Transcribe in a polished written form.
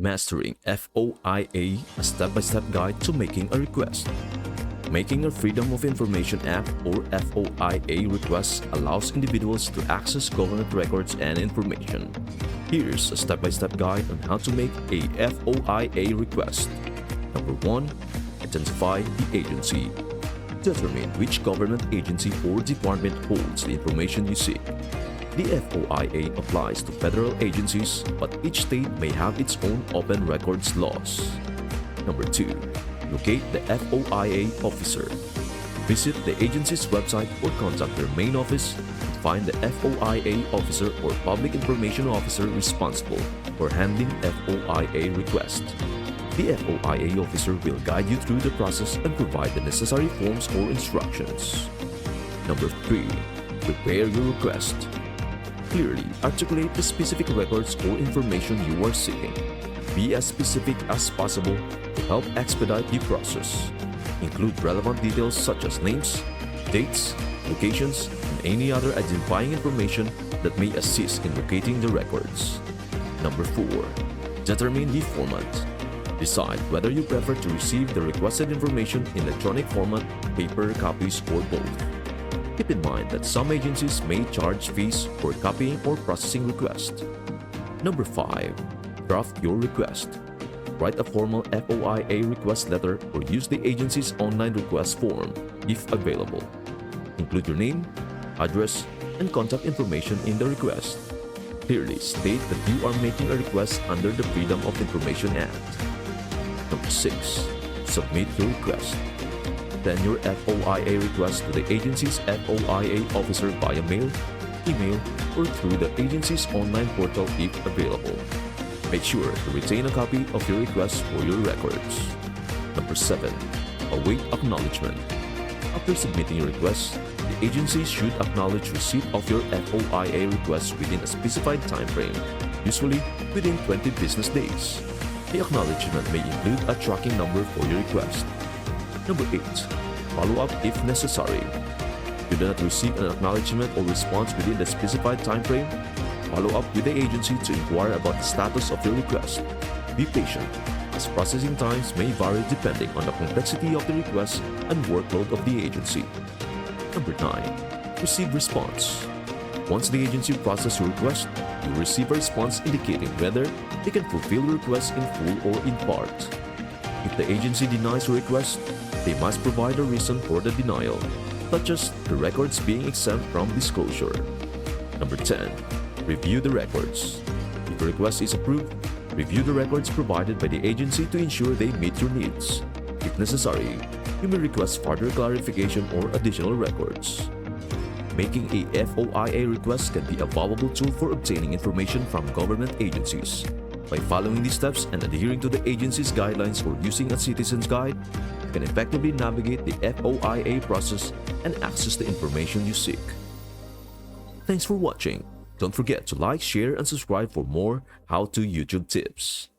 Mastering FOIA, a step-by-step guide to making a request. Making a Freedom of Information Act or FOIA request allows individuals to access government records and information. Here's a step-by-step guide on how to make a FOIA request. Number 1. Identify the agency. Determine which government agency or department holds the information you seek. The FOIA applies to federal agencies, but each state may have its own open records laws. Number 2. Locate the FOIA officer. Visit the agency's website or contact their main office to find the FOIA officer or public information officer responsible for handling FOIA requests. The FOIA officer will guide you through the process and provide the necessary forms or instructions. Number 3. Prepare your request. Clearly articulate the specific records or information you are seeking. Be as specific as possible to help expedite the process. Include relevant details such as names, dates, locations, and any other identifying information that may assist in locating the records. Number 4. Determine the format. Decide whether you prefer to receive the requested information in electronic format, paper copies, or both. Keep in mind that some agencies may charge fees for copying or processing requests. Number 5. Draft your request. Write a formal FOIA request letter or use the agency's online request form if available. Include your name, address, and contact information in the request. Clearly state that you are making a request under the Freedom of Information Act. Number 6. Submit your request. Send your FOIA request to the agency's FOIA officer via mail, email, or through the agency's online portal if available. Make sure to retain a copy of your request for your records. Number 7. Await acknowledgement. After submitting your request, the agency should acknowledge receipt of your FOIA request within a specified time frame, usually within 20 business days. The acknowledgement may include a tracking number for your request. Number 8. Follow up if necessary. If you do not receive an acknowledgement or response within the specified time frame, follow up with the agency to inquire about the status of your request. Be patient, as processing times may vary depending on the complexity of the request and workload of the agency. Number 9. Receive response. Once the agency processes your request, you will receive a response indicating whether they can fulfill your request in full or in part. If the agency denies your request, they must provide a reason for the denial, such as the records being exempt from disclosure. Number 10. Review the records. If a request is approved, review the records provided by the agency to ensure they meet your needs. If necessary, you may request further clarification or additional records. Making a FOIA request can be a valuable tool for obtaining information from government agencies. By following these steps and adhering to the agency's guidelines or using a citizen's guide, you can effectively navigate the FOIA process and access the information you seek. Thanks for watching. Don't forget to like, share, and subscribe for more how-to YouTube tips.